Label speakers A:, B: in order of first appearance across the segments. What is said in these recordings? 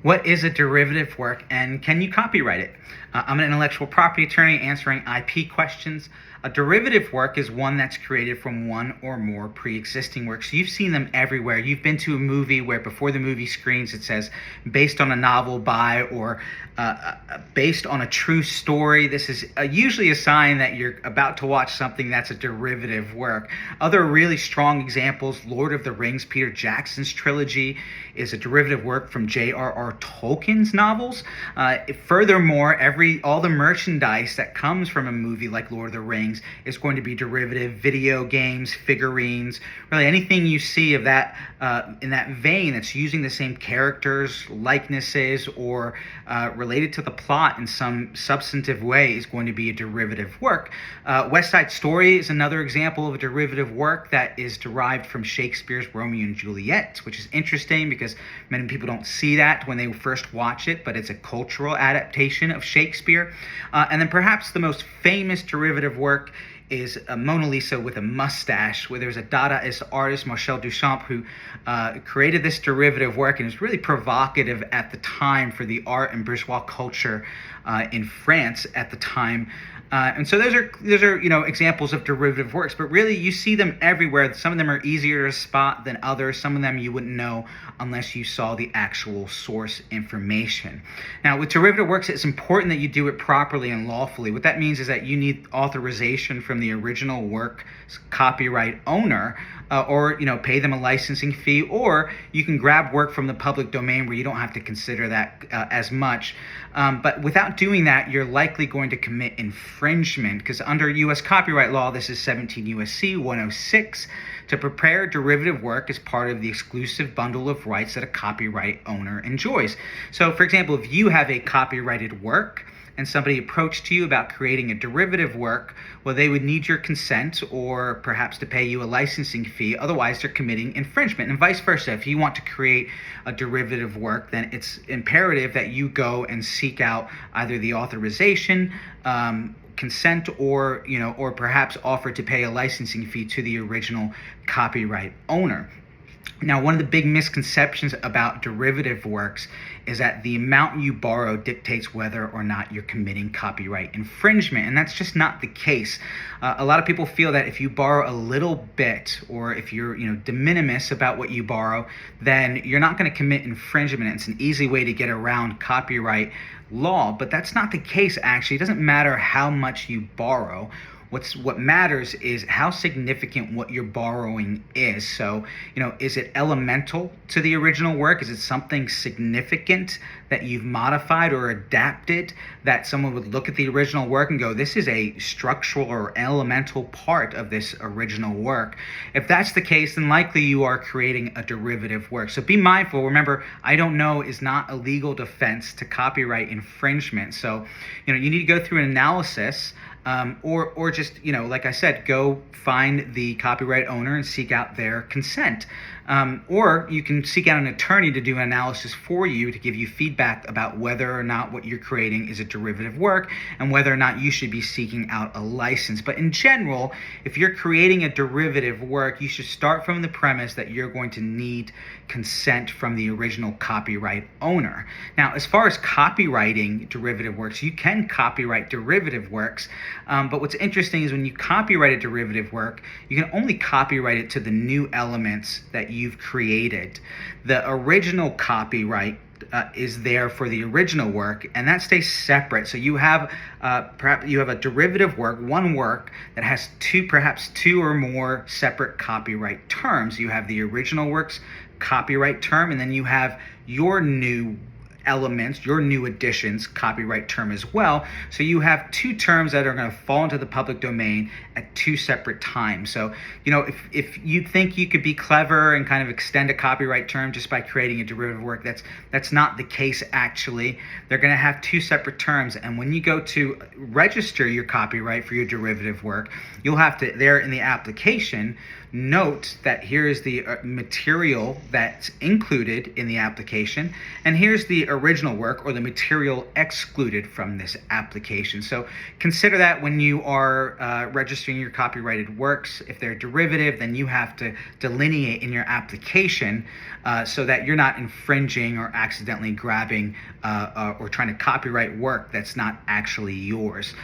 A: What is a derivative work and can you copyright it? I'm an intellectual property attorney answering IP questions. A derivative work is one that's created from one or more pre-existing works. You've seen them everywhere. You've been to a movie where before the movie screens it says based on a novel by or based on a true story. This is usually a sign that you're about to watch something that's a derivative work. Other really strong examples, Lord of the Rings, Peter Jackson's trilogy, is a derivative work from J.R.R. Tolkien's novels. Furthermore, all the merchandise that comes from a movie like Lord of the Rings is going to be derivative. Video games, figurines, really anything you see of that in that vein that's using the same characters, likenesses, or related to the plot in some substantive way is going to be a derivative work. West Side Story is another example of a derivative work that is derived from Shakespeare's Romeo and Juliet, which is interesting because many people don't see that when they first watch it, but it's a cultural adaptation of Shakespeare. And then perhaps the most famous derivative work is a Mona Lisa with a mustache, where there's a Dadaist artist, Marcel Duchamp, who created this derivative work, and it was really provocative at the time for the art and bourgeois culture in France at the time. And so those are examples of derivative works, but really you see them everywhere. Some of them are easier to spot than others. Some of them you wouldn't know unless you saw the actual source information. Now, with derivative works, it's important that you do it properly and lawfully. What that means is that you need authorization from the original work's copyright owner, or pay them a licensing fee, or you can grab work from the public domain where you don't have to consider that as much. But without doing that, you're likely going to commit infringement, because under U.S. copyright law, this is 17 U.S.C. 106, to prepare derivative work as part of the exclusive bundle of rights that a copyright owner enjoys. So, for example, if you have a copyrighted work and somebody approached you about creating a derivative work, well, they would need your consent or perhaps to pay you a licensing fee. Otherwise, they're committing infringement. And vice versa. If you want to create a derivative work, then it's imperative that you go and seek out either the authorization, consent, or perhaps offer to pay a licensing fee to the original copyright owner. Now, one of the big misconceptions about derivative works is that the amount you borrow dictates whether or not you're committing copyright infringement, and that's just not the case. A lot of people feel that if you borrow a little bit, or if you're de minimis about what you borrow, then you're not going to commit infringement. It's an easy way to get around copyright law, but that's not the case, actually. It doesn't matter how much you borrow. What matters is how significant what you're borrowing is. So, is it elemental to the original work? Is it something significant that you've modified or adapted that someone would look at the original work and go, this is a structural or elemental part of this original work? If that's the case, then likely you are creating a derivative work. So be mindful. Remember, I don't know is not a legal defense to copyright infringement. So, you need to go through an analysis. Or just, like I said, go find the copyright owner and seek out their consent. Or you can seek out an attorney to do an analysis for you to give you feedback about whether or not what you're creating is a derivative work and whether or not you should be seeking out a license. But in general, if you're creating a derivative work, you should start from the premise that you're going to need consent from the original copyright owner. Now, as far as copywriting derivative works, you can copyright derivative works, but what's interesting is when you copyright a derivative work, you can only copyright it to the new elements that you've created. The original copyright is there for the original work, and that stays separate. So you have perhaps you have a derivative work, one work that has perhaps two or more separate copyright terms. You have the original work's copyright term, and then you have your new elements, your new additions copyright term as well. So you have two terms that are going to fall into the public domain at two separate times. So, if you think you could be clever and kind of extend a copyright term just by creating a derivative work, that's not the case, actually. They're going to have two separate terms, and when you go to register your copyright for your derivative work, you'll have to, there in the application, note that here is the material that's included in the application, and here's the original work or the material excluded from this application. So consider that when you are registering your copyrighted works. If they're derivative, then you have to delineate in your application so that you're not infringing or accidentally grabbing or trying to copyright work that's not actually yours.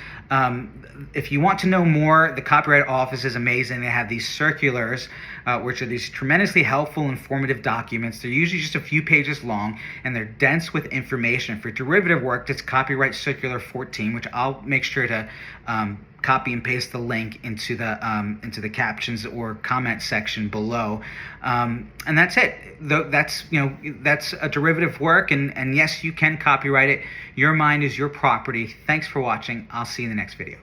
A: If you want to know more, the Copyright Office is amazing. They have these circulars, which are these tremendously helpful, informative documents. They're usually just a few pages long, and they're dense with information. For derivative work, it's Copyright Circular 14, which I'll make sure to copy and paste the link into the captions or comment section below, and that's it. That's a derivative work, and yes, you can copyright it. Your mind is your property. Thanks for watching. I'll see you in the next video.